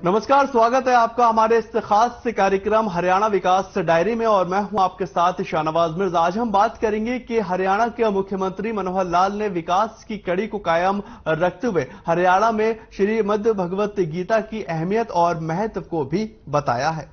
नमस्कार, स्वागत है आपका हमारे इस खास कार्यक्रम हरियाणा विकास डायरी में और मैं हूं आपके साथ शाहनवाज मिर्जा। आज हम बात करेंगे कि हरियाणा के मुख्यमंत्री मनोहर लाल ने विकास की कड़ी को कायम रखते हुए हरियाणा में श्रीमद् भगवत गीता की अहमियत और महत्व को भी बताया है।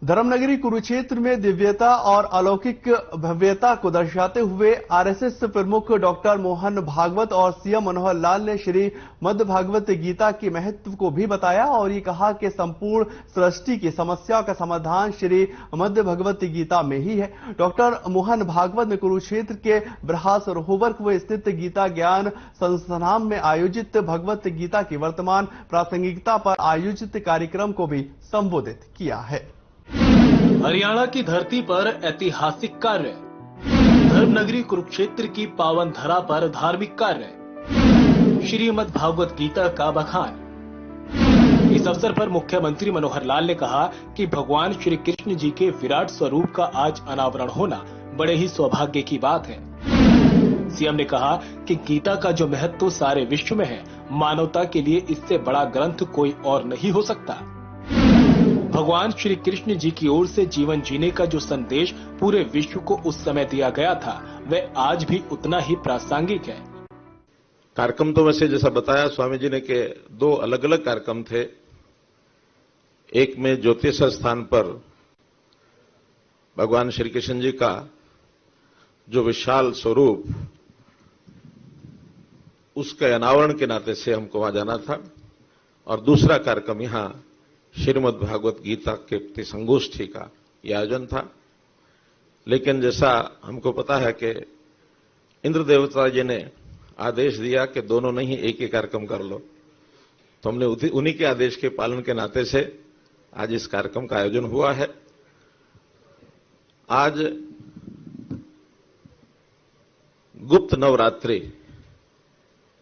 धर्मनगरी कुरुक्षेत्र में दिव्यता और अलौकिक भव्यता को दर्शाते हुए आरएसएस प्रमुख डॉक्टर मोहन भागवत और सीएम मनोहर लाल ने श्रीमद् भागवत गीता के महत्व को भी बताया और ये कहा कि संपूर्ण सृष्टि की समस्याओं का समाधान श्रीमद् भगवत गीता में ही है। डॉक्टर मोहन भागवत ने कुरुक्षेत्र के ब्रह्मसरोवर कुएं स्थित गीता ज्ञान संस्थान में आयोजित भगवत गीता की वर्तमान प्रासंगिकता पर आयोजित कार्यक्रम को भी संबोधित किया है। हरियाणा की धरती पर ऐतिहासिक कार्य, धर्मनगरी कुरुक्षेत्र की पावन धरा पर धार्मिक कार्य, श्रीमद् भागवत गीता का बखान। इस अवसर पर मुख्यमंत्री मनोहर लाल ने कहा कि भगवान श्री कृष्ण जी के विराट स्वरूप का आज अनावरण होना बड़े ही सौभाग्य की बात है। सीएम ने कहा कि गीता का जो महत्व सारे विश्व में है, मानवता के लिए इससे बड़ा ग्रंथ कोई और नहीं हो सकता। भगवान श्री कृष्ण जी की ओर से जीवन जीने का जो संदेश पूरे विश्व को उस समय दिया गया था, वह आज भी उतना ही प्रासंगिक है। कार्यक्रम तो वैसे जैसा बताया स्वामी जी ने के दो अलग अलग कार्यक्रम थे। एक में ज्योतिष स्थान पर भगवान श्री कृष्ण जी का जो विशाल स्वरूप, उसके अनावरण के नाते से हमको वहां जाना था, और दूसरा कार्यक्रम यहां श्रीमद् भागवत गीता के प्रति संगोष्ठी का यह आयोजन था। लेकिन जैसा हमको पता है कि इंद्र देवता जी ने आदेश दिया कि दोनों नहीं एक ही कार्यक्रम कर लो, तो हमने उन्हीं के आदेश के पालन के नाते से आज इस कार्यक्रम का आयोजन हुआ है। आज गुप्त नवरात्रि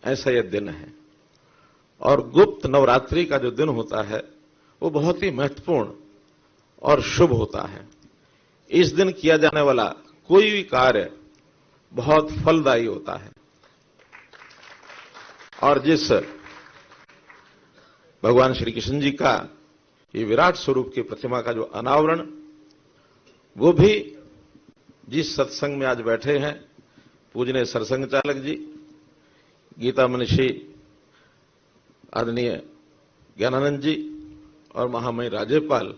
ऐसा यह दिन है, और गुप्त नवरात्रि का जो दिन होता है वो बहुत ही महत्वपूर्ण और शुभ होता है। इस दिन किया जाने वाला कोई भी कार्य बहुत फलदायी होता है, और जिस भगवान श्री कृष्ण जी का ये विराट स्वरूप की प्रतिमा का जो अनावरण, वो भी जिस सत्संग में आज बैठे हैं पूजनीय सरसंघ चालक जी, गीता मनीषी आदरणीय ज्ञानानंद जी और महामहिम राज्यपाल,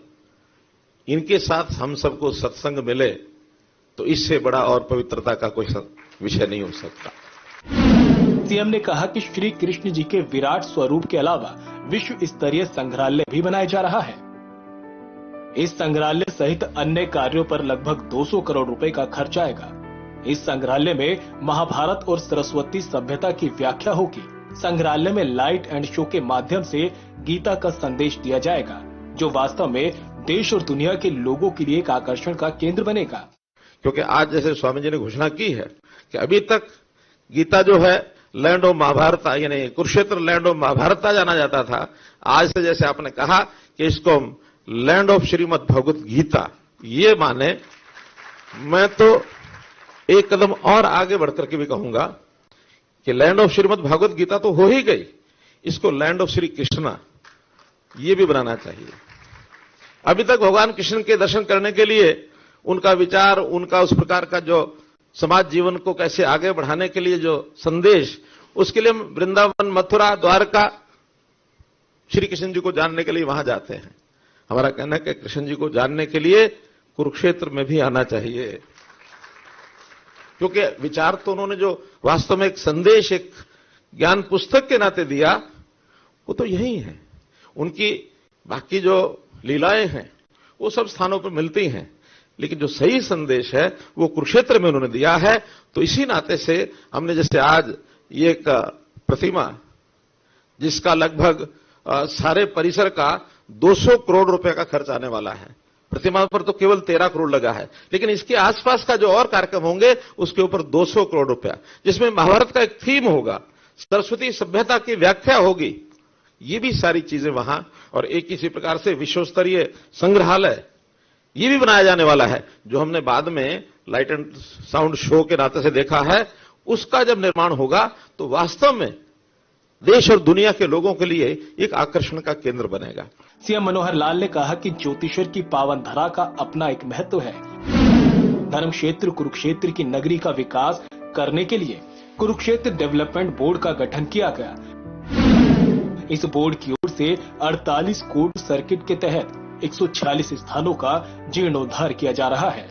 इनके साथ हम सबको सत्संग मिले तो इससे बड़ा और पवित्रता का कोई विषय नहीं हो सकता। सीएम ने कहा कि श्री कृष्ण जी के विराट स्वरूप के अलावा विश्व स्तरीय संग्रहालय भी बनाया जा रहा है। इस संग्रहालय सहित अन्य कार्यों पर लगभग 200 करोड़ रुपए का खर्च आएगा। इस संग्रहालय में महाभारत और सरस्वती सभ्यता की व्याख्या होगी। संग्रहालय में लाइट एंड शो के माध्यम से गीता का संदेश दिया जाएगा, जो वास्तव में देश और दुनिया के लोगों के लिए एक आकर्षण का केंद्र बनेगा। क्योंकि आज जैसे स्वामी जी ने घोषणा की है कि अभी तक गीता जो है लैंड ऑफ महाभारत, यानी कुरुक्षेत्र लैंड ऑफ महाभारत जाना जाता था, आज से जैसे आपने कहा कि इसको लैंड ऑफ श्रीमद् भगवत गीता ये माने, मैं तो एक कदम और आगे बढ़कर के भी कहूंगा कि लैंड ऑफ श्रीमद् भागवत गीता तो हो ही गई, इसको लैंड ऑफ श्री कृष्णा ये भी बनाना चाहिए। अभी तक भगवान कृष्ण के दर्शन करने के लिए उनका विचार, उनका उस प्रकार का जो समाज जीवन को कैसे आगे बढ़ाने के लिए जो संदेश, उसके लिए हम वृंदावन, मथुरा, द्वारका श्री कृष्ण जी को जानने के लिए वहां जाते हैं। हमारा कहना है कि कृष्ण जी को जानने के लिए कुरुक्षेत्र में भी आना चाहिए, क्योंकि विचार तो उन्होंने जो वास्तव में एक संदेश, एक ज्ञान पुस्तक के नाते दिया, वो तो यही है। उनकी बाकी जो लीलाएं हैं वो सब स्थानों पर मिलती हैं, लेकिन जो सही संदेश है वो कुरुक्षेत्र में उन्होंने दिया है। तो इसी नाते से हमने जैसे आज ये एक प्रतिमा, जिसका लगभग सारे परिसर का 200 करोड़ रुपए का खर्च आने वाला है, प्रतिमा पर तो केवल 13 करोड़ लगा है, लेकिन इसके आसपास का जो और कार्यक्रम होंगे उसके ऊपर 200 करोड़ रुपया, जिसमें महाभारत का एक थीम होगा, सरस्वती सभ्यता की व्याख्या होगी, ये भी सारी चीजें वहां, और एक इसी प्रकार से विश्व स्तरीय संग्रहालय ये भी बनाया जाने वाला है, जो हमने बाद में लाइट एंड साउंड शो के नाते से देखा है। उसका जब निर्माण होगा तो वास्तव में देश और दुनिया के लोगों के लिए एक आकर्षण का केंद्र बनेगा। सीएम मनोहर लाल ने कहा कि ज्योतिश्वर की पावन धरा का अपना एक महत्व है। धर्म क्षेत्र कुरुक्षेत्र की नगरी का विकास करने के लिए कुरुक्षेत्र डेवलपमेंट बोर्ड का गठन किया गया। इस बोर्ड की ओर से 48 कोट सर्किट के तहत 146 स्थानों का जीर्णोद्धार किया जा रहा है।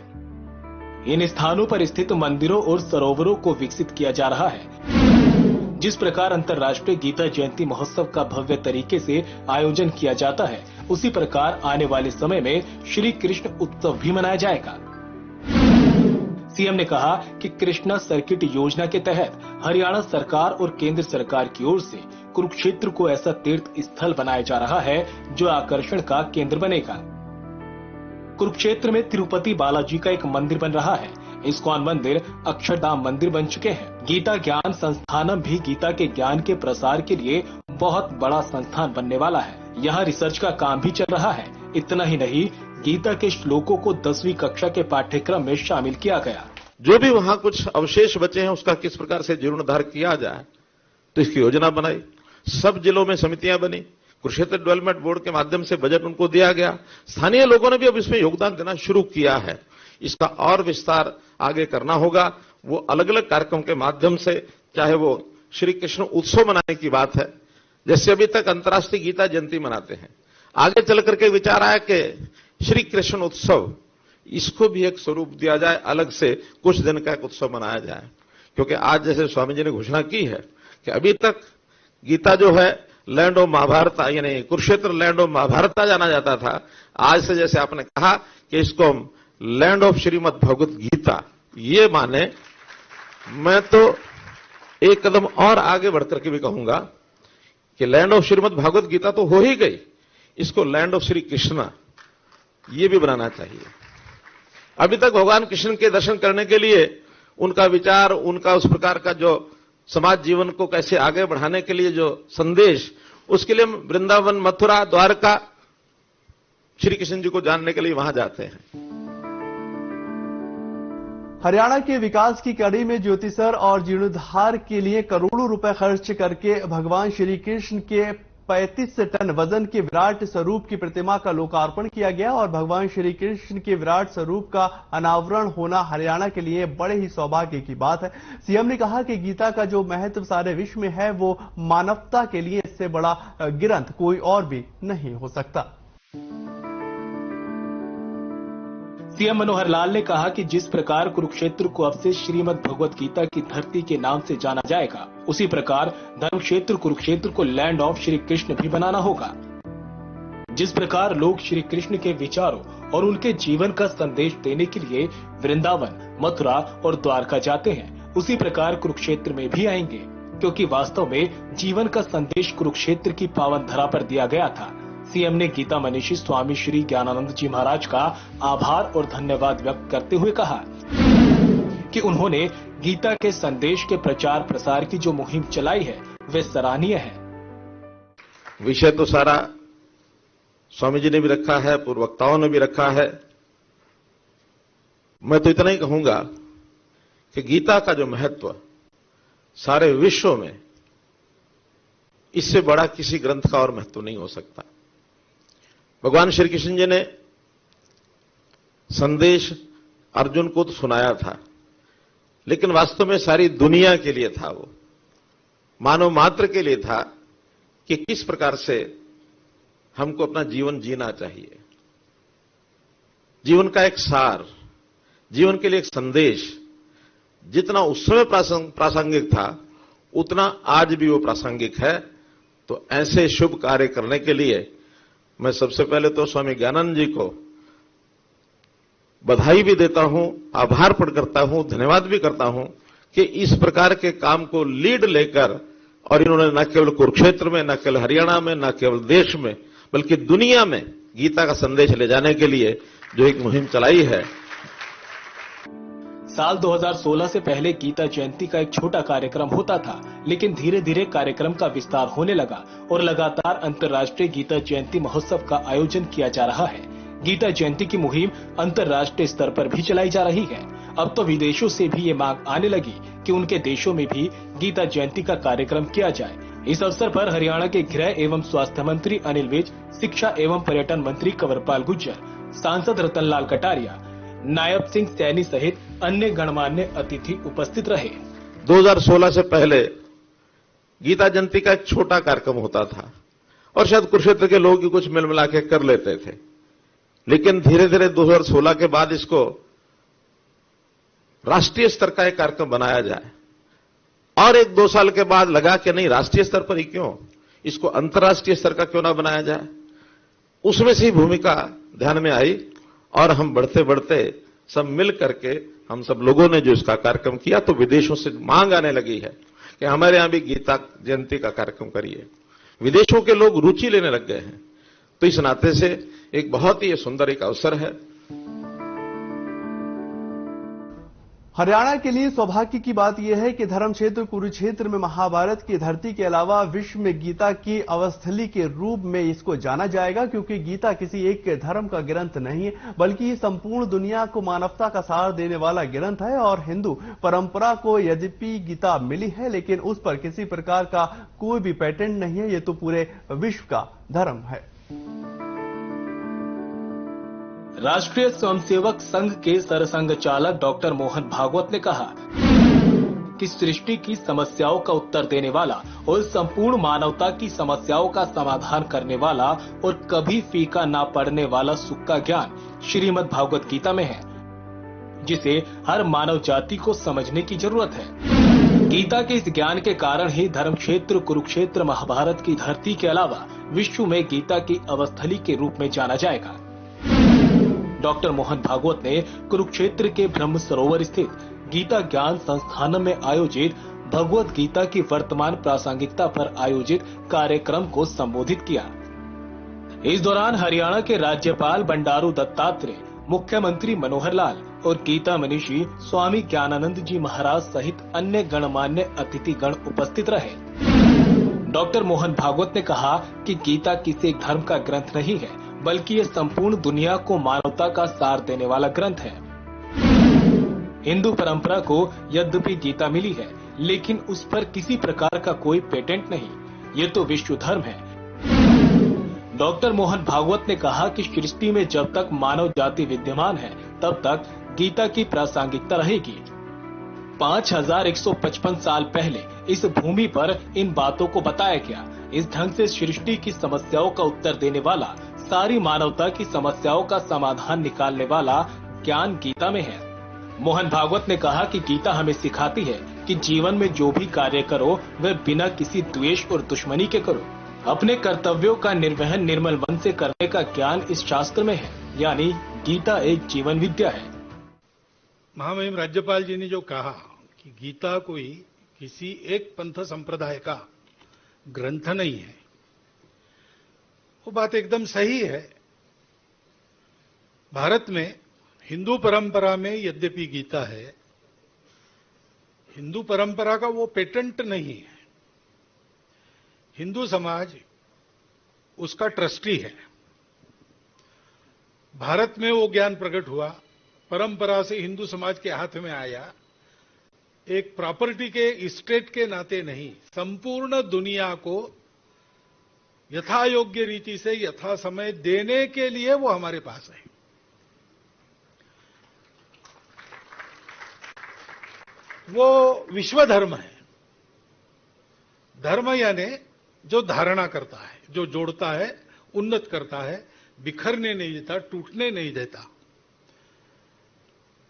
इन स्थानों पर स्थित मंदिरों और सरोवरों को विकसित किया जा रहा है। जिस प्रकार अंतर्राष्ट्रीय गीता जयंती महोत्सव का भव्य तरीके से आयोजन किया जाता है, उसी प्रकार आने वाले समय में श्री कृष्ण उत्सव भी मनाया जाएगा। सीएम ने कहा कि कृष्णा सर्किट योजना के तहत हरियाणा सरकार और केंद्र सरकार की ओर से कुरुक्षेत्र को ऐसा तीर्थ स्थल बनाया जा रहा है जो आकर्षण का केंद्र बनेगा। कुरुक्षेत्र में तिरुपति बालाजी का एक मंदिर बन रहा है। इस्कॉन मंदिर, अक्षरधाम मंदिर बन चुके हैं। गीता ज्ञान संस्थानम भी गीता के ज्ञान के प्रसार के लिए बहुत बड़ा संस्थान बनने वाला है। यहाँ रिसर्च का काम भी चल रहा है। इतना ही नहीं, गीता के श्लोकों को 10वीं कक्षा के पाठ्यक्रम में शामिल किया गया। जो भी वहां कुछ अवशेष बचे हैं उसका किस प्रकार से जीर्णोद्धार किया जाए, तो इसकी योजना बनाई। सब जिलों में समितियां बनी। कुरुक्षेत्र डेवलपमेंट बोर्ड के माध्यम से बजट उनको दिया गया। स्थानीय लोगों ने भी अब इसमें योगदान देना शुरू किया है। इसका और विस्तार आगे करना होगा। वो अलग अलग कार्यक्रम के माध्यम से, चाहे वो श्री कृष्ण उत्सव मनाने की बात है, जैसे अभी तक अंतर्राष्ट्रीय गीता जयंती मनाते हैं, आगे चल करके विचार आया कि श्री कृष्ण उत्सव, इसको भी एक स्वरूप दिया जाए, अलग से कुछ दिन का एक उत्सव मनाया जाए। क्योंकि आज जैसे स्वामी जी ने घोषणा की है कि अभी तक गीता जो है लैंड ऑफ महाभारत, यानी कुरुक्षेत्र लैंड ऑफ महाभारत जाना जाता था, आज से जैसे आपने कहा कि इसको हम लैंड ऑफ श्रीमद् भगवत गीता ये माने, मैं तो एक कदम और आगे बढ़कर के भी कहूंगा कि लैंड ऑफ श्रीमद् भगवत गीता तो हो ही गई, इसको लैंड ऑफ श्री कृष्णा ये भी बनाना चाहिए। अभी तक भगवान कृष्ण के दर्शन करने के लिए उनका विचार, उनका उस प्रकार का जो समाज जीवन को कैसे आगे बढ़ाने के लिए जो संदेश, उसके लिए हम वृंदावन, मथुरा, द्वारका, श्री कृष्ण जी को जानने के लिए वहां जाते हैं। हरियाणा के विकास की कड़ी में ज्योतिसर और जीर्णोद्धार के लिए करोड़ों रुपए खर्च करके भगवान श्री कृष्ण के 35 टन वजन के विराट स्वरूप की प्रतिमा का लोकार्पण किया गया और भगवान श्री कृष्ण के विराट स्वरूप का अनावरण होना हरियाणा के लिए बड़े ही सौभाग्य की बात है। सीएम ने कहा कि गीता का जो महत्व सारे विश्व में है, वो मानवता के लिए इससे बड़ा ग्रंथ कोई और भी नहीं हो सकता। सीएम मनोहर लाल ने कहा कि जिस प्रकार कुरुक्षेत्र को अब से श्रीमद् भगवत गीता की धरती के नाम से जाना जाएगा, उसी प्रकार धर्म क्षेत्र कुरुक्षेत्र को लैंड ऑफ श्री कृष्ण भी बनाना होगा। जिस प्रकार लोग श्री कृष्ण के विचारों और उनके जीवन का संदेश देने के लिए वृंदावन, मथुरा और द्वारका जाते हैं, उसी प्रकार कुरुक्षेत्र में भी आएंगे, क्योंकि वास्तव में जीवन का संदेश कुरुक्षेत्र की पावन धरा पर दिया गया था। सीएम ने गीता मनीषी स्वामी श्री ज्ञानानंद जी महाराज का आभार और धन्यवाद व्यक्त करते हुए कहा कि उन्होंने गीता के संदेश के प्रचार प्रसार की जो मुहिम चलाई है, वे सराहनीय है। विषय तो सारा स्वामी जी ने भी रखा है, पूर्व वक्ताओं ने भी रखा है। मैं तो इतना ही कहूंगा कि गीता का जो महत्व सारे विश्व में, इससे बड़ा किसी ग्रंथ का और महत्व नहीं हो सकता। भगवान श्री कृष्ण जी ने संदेश अर्जुन को तो सुनाया था, लेकिन वास्तव में सारी दुनिया के लिए था, वो मानव मात्र के लिए था कि किस प्रकार से हमको अपना जीवन जीना चाहिए। जीवन का एक सार, जीवन के लिए एक संदेश जितना उस समय प्रासंगिक था, उतना आज भी वो प्रासंगिक है। तो ऐसे शुभ कार्य करने के लिए मैं सबसे पहले तो स्वामी ज्ञानानंद जी को बधाई भी देता हूं, आभार प्रकट करता हूं, धन्यवाद भी करता हूं कि इस प्रकार के काम को लीड लेकर, और इन्होंने न केवल कुरुक्षेत्र में, न केवल हरियाणा में, न केवल देश में, बल्कि दुनिया में गीता का संदेश ले जाने के लिए जो एक मुहिम चलाई है। साल 2016 से पहले गीता जयंती का एक छोटा कार्यक्रम होता था, लेकिन धीरे धीरे कार्यक्रम का विस्तार होने लगा और लगातार अंतर्राष्ट्रीय गीता जयंती महोत्सव का आयोजन किया जा रहा है। गीता जयंती की मुहिम अंतर्राष्ट्रीय स्तर पर भी चलाई जा रही है। अब तो विदेशों से भी ये मांग आने लगी कि उनके देशों में भी गीता जयंती का कार्यक्रम किया जाए। इस अवसर पर हरियाणा के गृह एवं स्वास्थ्य मंत्री अनिल विज, शिक्षा एवं पर्यटन मंत्री कंवरपाल गुर्जर, सांसद रतनलाल कटारिया, नायब सिंह सैनी सहित अन्य गणमान्य अतिथि उपस्थित रहे। 2016 से पहले गीता जयंती का एक छोटा कार्यक्रम होता था और शायद कुरुक्षेत्र के लोग ही कुछ मिल मिला के कर लेते थे, लेकिन धीरे धीरे 2016 के बाद इसको राष्ट्रीय स्तर का एक कार्यक्रम बनाया जाए और 1-2 साल के बाद लगा कि नहीं, राष्ट्रीय स्तर पर ही क्यों, इसको अंतर्राष्ट्रीय स्तर का क्यों ना बनाया जाए। उसमें से ही भूमिका ध्यान में आई और हम बढ़ते बढ़ते सब मिल करके हम सब लोगों ने जो इसका कार्यक्रम किया तो विदेशों से मांग आने लगी है कि हमारे यहां भी गीता जयंती का कार्यक्रम करिए। विदेशों के लोग रुचि लेने लग गए हैं। तो इस नाते से एक बहुत ही सुंदर एक अवसर है। हरियाणा के लिए सौभाग्य की बात यह है कि धर्म क्षेत्र कुरुक्षेत्र में महाभारत की धरती के अलावा विश्व में गीता की अवस्थली के रूप में इसको जाना जाएगा, क्योंकि गीता किसी एक धर्म का ग्रंथ नहीं है, बल्कि ये संपूर्ण दुनिया को मानवता का सार देने वाला ग्रंथ है। और हिंदू परंपरा को यद्यपि गीता मिली है, लेकिन उस पर किसी प्रकार का कोई भी पेटेंट नहीं है। ये तो पूरे विश्व का धर्म है। राष्ट्रीय स्वयंसेवक संघ के सरसंघ चालक डॉक्टर मोहन भागवत ने कहा कि सृष्टि की समस्याओं का उत्तर देने वाला और संपूर्ण मानवता की समस्याओं का समाधान करने वाला और कभी फीका ना पड़ने वाला सुख का ज्ञान श्रीमद् भागवत गीता में है, जिसे हर मानव जाति को समझने की जरूरत है। गीता के इस ज्ञान के कारण ही धर्म क्षेत्र कुरुक्षेत्र महाभारत की धरती के अलावा विश्व में गीता की अवस्थली के रूप में जाना जाएगा। डॉक्टर मोहन भागवत ने कुरुक्षेत्र के ब्रह्म सरोवर स्थित गीता ज्ञान संस्थान में आयोजित भगवत गीता की वर्तमान प्रासंगिकता पर आयोजित कार्यक्रम को संबोधित किया। इस दौरान हरियाणा के राज्यपाल बंडारू दत्तात्रेय, मुख्यमंत्री मनोहर लाल और गीता मनीषी स्वामी ज्ञानानंद जी महाराज सहित अन्य गणमान्य अतिथि गण उपस्थित रहे। डॉक्टर मोहन भागवत ने कहा कि गीता किसी एक धर्म का ग्रंथ नहीं है, बल्कि ये संपूर्ण दुनिया को मानवता का सार देने वाला ग्रंथ है। हिंदू परंपरा को यद्यपि गीता मिली है, लेकिन उस पर किसी प्रकार का कोई पेटेंट नहीं। ये तो विश्व धर्म है। डॉक्टर मोहन भागवत ने कहा कि सृष्टि में जब तक मानव जाति विद्यमान है, तब तक गीता की प्रासंगिकता रहेगी। 5155 साल पहले इस भूमि पर इन बातों को बताया गया। इस ढंग से सृष्टि की समस्याओं का उत्तर देने वाला, सारी मानवता की समस्याओं का समाधान निकालने वाला ज्ञान गीता में है। मोहन भागवत ने कहा कि गीता हमें सिखाती है कि जीवन में जो भी कार्य करो वह बिना किसी द्वेष और दुश्मनी के करो। अपने कर्तव्यों का निर्वहन निर्मल मन से करने का ज्ञान इस शास्त्र में है, यानी गीता एक जीवन विद्या है। महामहिम राज्यपाल जी ने जो कहा कि गीता कोई किसी एक पंथ संप्रदाय का ग्रंथ नहीं है, वो बात एकदम सही है। भारत में हिंदू परंपरा में यद्यपि गीता है, हिंदू परंपरा का वो पेटेंट नहीं है। हिंदू समाज उसका ट्रस्टी है। भारत में वो ज्ञान प्रकट हुआ, परंपरा से हिंदू समाज के हाथ में आया, एक प्रॉपर्टी के स्टेट के नाते नहीं, संपूर्ण दुनिया को यथा योग्य रीति से यथा समय देने के लिए वो हमारे पास है। वो विश्व धर्म है। धर्म यानी जो धारणा करता है, जो जोड़ता है, उन्नत करता है, बिखरने नहीं देता, टूटने नहीं देता।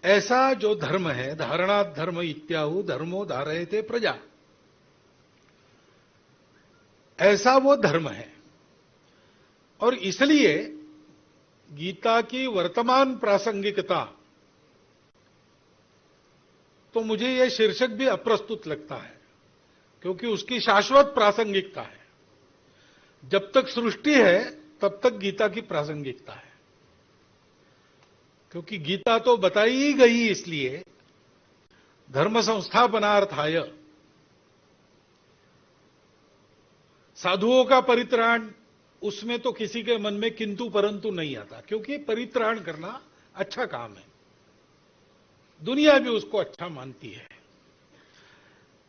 ऐसा जो धर्म है, धारणा धर्म इत्याहु धर्मो धारयते प्रजा, ऐसा वो धर्म है। और इसलिए गीता की वर्तमान प्रासंगिकता, तो मुझे यह शीर्षक भी अप्रस्तुत लगता है, क्योंकि उसकी शाश्वत प्रासंगिकता है। जब तक सृष्टि है तब तक गीता की प्रासंगिकता है, क्योंकि गीता तो बताई ही गई इसलिए धर्म संस्थापनार्थाय, साधुओं का परित्राण, उसमें तो किसी के मन में किंतु परंतु नहीं आता, क्योंकि परित्राण करना अच्छा काम है, दुनिया भी उसको अच्छा मानती है।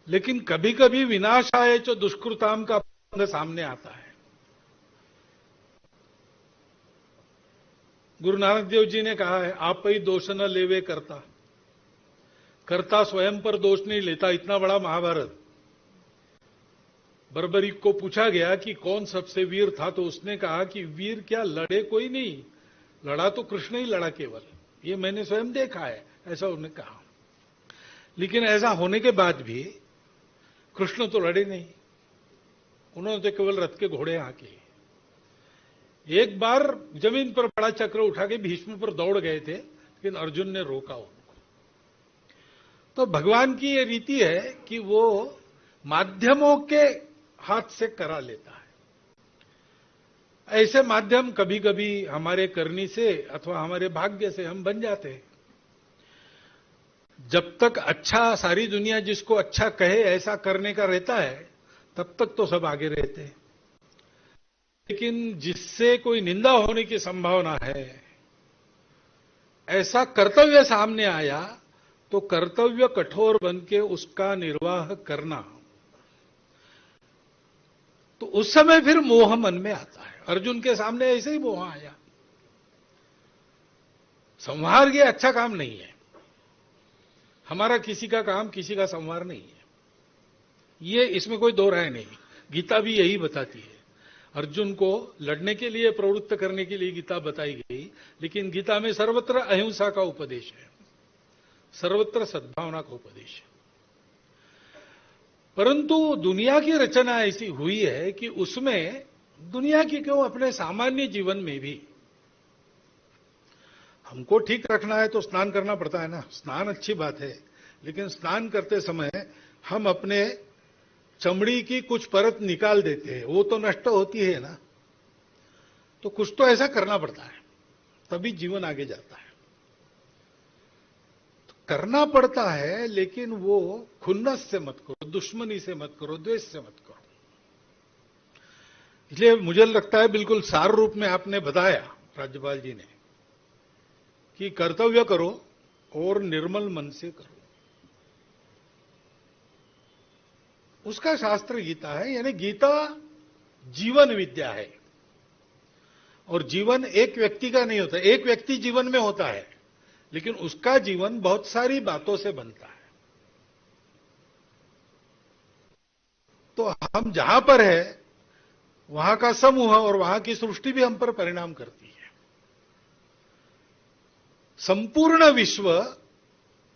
लेकिन कभी कभी विनाशाय च दुष्कृताम का प्रसंग सामने आता है। गुरु नानक देव जी ने कहा है, आप ही दोष न लेवे करता, करता स्वयं पर दोष नहीं लेता। इतना बड़ा महाभारत। बर्बरीक को पूछा गया कि कौन सबसे वीर था, तो उसने कहा कि वीर क्या, लड़े कोई नहीं, लड़ा तो कृष्ण ही लड़ा केवल, ये मैंने स्वयं देखा है, ऐसा उन्होंने कहा। लेकिन ऐसा होने के बाद भी कृष्ण तो लड़े नहीं, उन्होंने तो केवल रथ के घोड़े हाके। एक बार जमीन पर बड़ा चक्र उठा के भीष्म पर दौड़ गए थे, लेकिन अर्जुन ने रोका उनको। तो भगवान की ये रीति है कि वो माध्यमों के हाथ से करा लेता है। ऐसे माध्यम कभी कभी हमारे करनी से अथवा हमारे भाग्य से हम बन जाते हैं। जब तक अच्छा, सारी दुनिया जिसको अच्छा कहे ऐसा करने का रहता है, तब तक तो सब आगे रहते हैं। लेकिन जिससे कोई निंदा होने की संभावना है, ऐसा कर्तव्य सामने आया, तो कर्तव्य कठोर बन के उसका निर्वाह करना, तो उस समय फिर मोह मन में आता है। अर्जुन के सामने ऐसे ही मोह आया। संहार ये अच्छा काम नहीं है, हमारा किसी का काम किसी का संहार नहीं है, ये इसमें कोई दो राय नहीं। गीता भी यही बताती है। अर्जुन को लड़ने के लिए प्रवृत्त करने के लिए गीता बताई गई, लेकिन गीता में सर्वत्र अहिंसा का उपदेश है, सर्वत्र सद्भावना का उपदेश है। परंतु दुनिया की रचना ऐसी हुई है कि उसमें दुनिया की क्यों, अपने सामान्य जीवन में भी हमको ठीक रखना है तो स्नान करना पड़ता है ना। स्नान अच्छी बात है, लेकिन स्नान करते समय हम अपने चमड़ी की कुछ परत निकाल देते हैं, वो तो नष्ट होती है ना। तो कुछ तो ऐसा करना पड़ता है, तभी जीवन आगे जाता है। तो करना पड़ता है, लेकिन वो खुन्नस से मत करो, दुश्मनी से मत करो, द्वेष से मत करो। इसलिए मुझे लगता है बिल्कुल सार रूप में आपने बताया राज्यपाल जी ने कि कर्तव्य करो और निर्मल मन से करो। उसका शास्त्र गीता है, यानी गीता जीवन विद्या है। और जीवन एक व्यक्ति का नहीं होता, एक व्यक्ति जीवन में होता है, लेकिन उसका जीवन बहुत सारी बातों से बनता है। तो हम जहां पर है, वहां का समूह और वहां की सृष्टि भी हम पर परिणाम करती है। संपूर्ण विश्व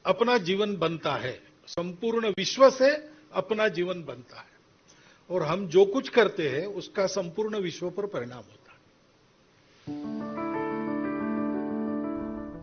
अपना जीवन बनता है, संपूर्ण विश्व से अपना जीवन बनता है, और हम जो कुछ करते हैं उसका संपूर्ण विश्व पर परिणाम होता है।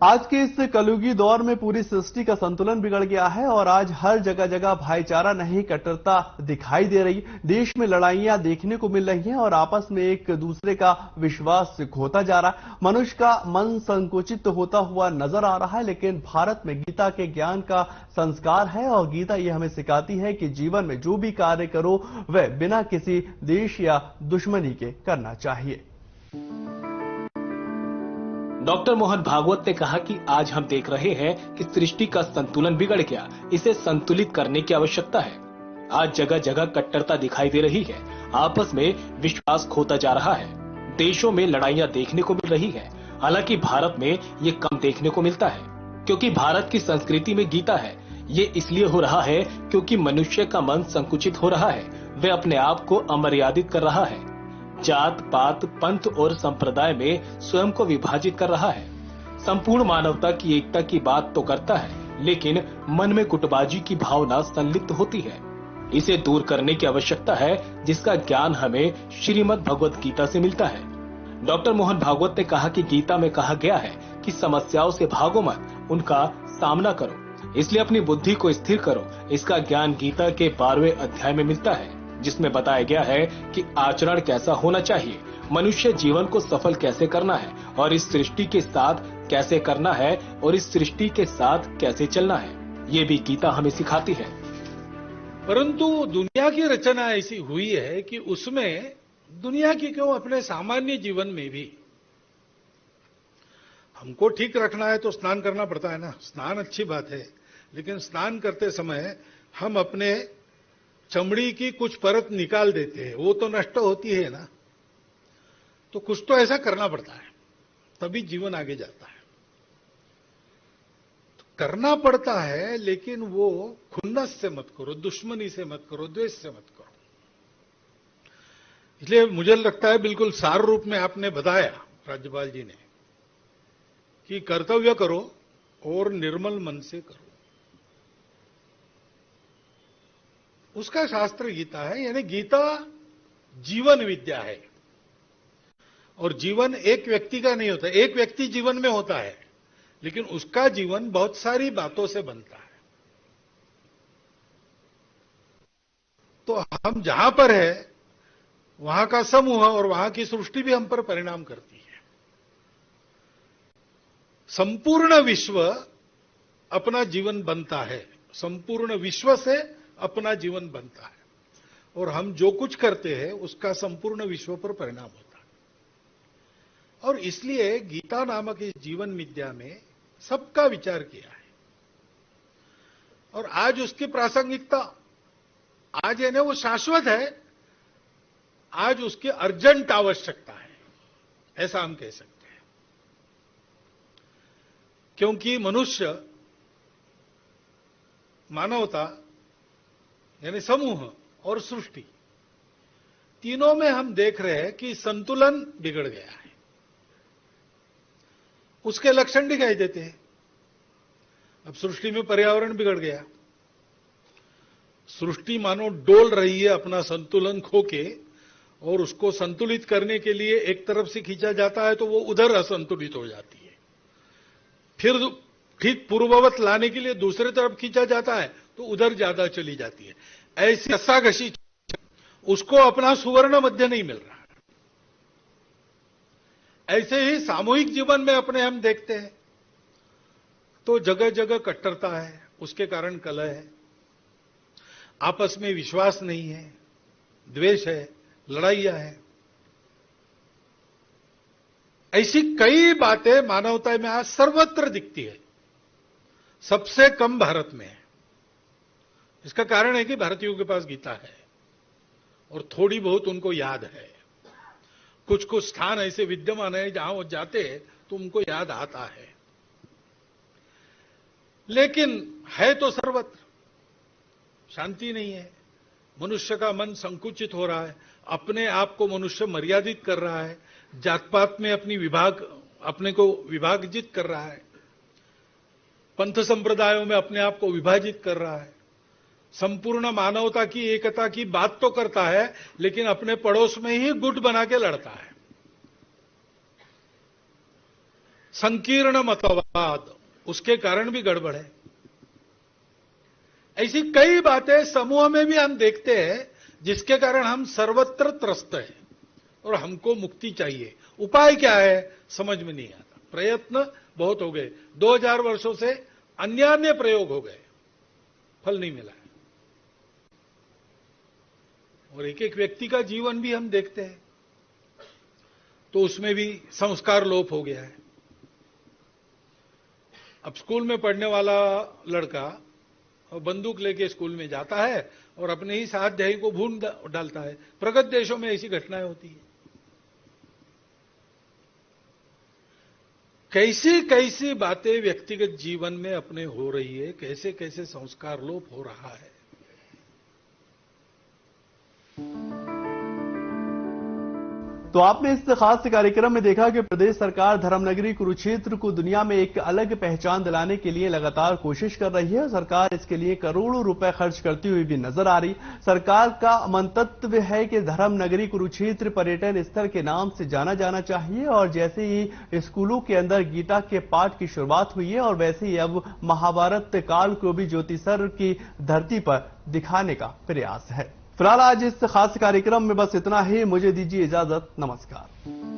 आज के इस कलयुगी दौर में पूरी सृष्टि का संतुलन बिगड़ गया है और आज हर जगह जगह भाईचारा नहीं, कट्टरता दिखाई दे रही। देश में लड़ाइयां देखने को मिल रही हैं और आपस में एक दूसरे का विश्वास खोता जा रहा है। मनुष्य का मन संकुचित होता हुआ नजर आ रहा है। लेकिन भारत में गीता के ज्ञान का संस्कार है और गीता ये हमें सिखाती है कि जीवन में जो भी कार्य करो वह बिना किसी देश या दुश्मनी के करना चाहिए। डॉक्टर मोहन भागवत ने कहा कि आज हम देख रहे हैं कि सृष्टि का संतुलन बिगड़ गया, इसे संतुलित करने की आवश्यकता है। आज जगह जगह कट्टरता दिखाई दे रही है, आपस में विश्वास खोता जा रहा है, देशों में लड़ाइयां देखने को मिल रही है। हालांकि भारत में ये कम देखने को मिलता है, क्योंकि भारत की संस्कृति में गीता है। ये इसलिए हो रहा है क्योंकि मनुष्य का मन संकुचित हो रहा है, वह अपने आप को अमर्यादित कर रहा है, जात पात पंथ और संप्रदाय में स्वयं को विभाजित कर रहा है। संपूर्ण मानवता की एकता की बात तो करता है, लेकिन मन में गुटबाजी की भावना संलिप्त होती है। इसे दूर करने की आवश्यकता है, जिसका ज्ञान हमें श्रीमद् भगवत गीता से मिलता है। डॉक्टर मोहन भागवत ने कहा कि गीता में कहा गया है कि समस्याओं से भागो मत, उनका सामना करो, इसलिए अपनी बुद्धि को स्थिर करो। इसका ज्ञान गीता के 12वें अध्याय में मिलता है, जिसमें बताया गया है कि आचरण कैसा होना चाहिए, मनुष्य जीवन को सफल कैसे करना है और इस सृष्टि के साथ कैसे करना है और इस सृष्टि के साथ कैसे चलना है। ये भी गीता हमें सिखाती है। परंतु दुनिया की रचना ऐसी हुई है कि उसमें दुनिया की क्यों, अपने सामान्य जीवन में भी हमको ठीक रखना है तो स्नान करना पड़ता है ना। स्नान अच्छी बात है, लेकिन स्नान करते समय हम अपने चमड़ी की कुछ परत निकाल देते हैं, वो तो नष्ट होती है ना, तो कुछ तो ऐसा करना पड़ता है, तभी जीवन आगे जाता है। तो करना पड़ता है, लेकिन वो खुन्नस से मत करो, दुश्मनी से मत करो, द्वेष से मत करो। इसलिए मुझे लगता है बिल्कुल सार रूप में आपने बताया राज्यपाल जी ने कि कर्तव्य करो और निर्मल मन से करो। उसका शास्त्र गीता है, यानी गीता जीवन विद्या है। और जीवन एक व्यक्ति का नहीं होता, एक व्यक्ति जीवन में होता है, लेकिन उसका जीवन बहुत सारी बातों से बनता है। तो हम जहां पर है वहां का समूह और वहां की सृष्टि भी हम पर परिणाम करती है। संपूर्ण विश्व अपना जीवन बनता है, संपूर्ण विश्व से अपना जीवन बनता है, और हम जो कुछ करते हैं उसका संपूर्ण विश्व पर परिणाम होता है। और इसलिए गीता नामक इस जीवन विद्या में सबका विचार किया है। और आज उसकी प्रासंगिकता, आज यानी वो शाश्वत है, आज उसकी अर्जेंट आवश्यकता है, ऐसा हम कह सकते हैं। क्योंकि मनुष्य, मानवता यानी समूह और सृष्टि, तीनों में हम देख रहे हैं कि संतुलन बिगड़ गया है। उसके लक्षण दिखाई देते हैं। अब सृष्टि में पर्यावरण बिगड़ गया, सृष्टि मानो डोल रही है अपना संतुलन खो के, और उसको संतुलित करने के लिए एक तरफ से खींचा जाता है तो वो उधर असंतुलित हो जाती है। फिर ठीक पूर्ववत लाने के लिए दूसरे तरफ खींचा जाता है तो उधर ज्यादा चली जाती है। ऐसी रस्साकशी, उसको अपना सुवर्ण मध्य नहीं मिल रहा। ऐसे ही सामूहिक जीवन में अपने हम देखते हैं तो जगह जगह कट्टरता है, उसके कारण कलह है, आपस में विश्वास नहीं है, द्वेष है, लड़ाइयां हैं। ऐसी कई बातें मानवता में आज सर्वत्र दिखती है, सबसे कम भारत में है। इसका कारण है कि भारतीयों के पास गीता है और थोड़ी बहुत उनको याद है। कुछ कुछ स्थान ऐसे विद्यमान है जहां वो जाते हैं तो उनको याद आता है, लेकिन है तो सर्वत्र शांति नहीं है। मनुष्य का मन संकुचित हो रहा है, अपने आप को मनुष्य मर्यादित कर रहा है, जात पात में अपने को विभाजित कर रहा है, पंथ संप्रदायों में अपने आप को विभाजित कर रहा है, संपूर्ण मानवता की एकता की बात तो करता है, लेकिन अपने पड़ोस में ही गुट बना के लड़ता है। संकीर्ण मतवाद, उसके कारण भी गड़बड़ है। ऐसी कई बातें समूह में भी हम देखते हैं, जिसके कारण हम सर्वत्र त्रस्त हैं और हमको मुक्ति चाहिए। उपाय क्या है समझ में नहीं आता। प्रयत्न बहुत हो गए, 2000 वर्षों से अन्य प्रयोग हो गए, फल नहीं मिला है। और एक एक व्यक्ति का जीवन भी हम देखते हैं तो उसमें भी संस्कार लोप हो गया है। अब स्कूल में पढ़ने वाला लड़का बंदूक लेके स्कूल में जाता है और अपने ही स्वाध्यायी को भून डालता है। प्रगत देशों में ऐसी घटनाएं होती है। कैसी कैसी बातें व्यक्तिगत जीवन में अपने हो रही है, कैसे कैसे संस्कार लोप हो रहा है। तो आपने इस खास कार्यक्रम में देखा कि प्रदेश सरकार धर्मनगरी कुरुक्षेत्र को दुनिया में एक अलग पहचान दिलाने के लिए लगातार कोशिश कर रही है। सरकार इसके लिए करोड़ों रुपए खर्च करती हुई भी नजर आ रही। सरकार का मंतव्य है कि धर्मनगरी कुरुक्षेत्र पर्यटन स्थल के नाम से जाना जाना चाहिए, और जैसे ही स्कूलों के अंदर गीता के पाठ की शुरुआत हुई है, और वैसे ही अब महाभारत काल को भी ज्योतिसर की धरती पर दिखाने का प्रयास है। फिलहाल आज इस खास कार्यक्रम में बस इतना ही। मुझे दीजिए इजाजत। नमस्कार।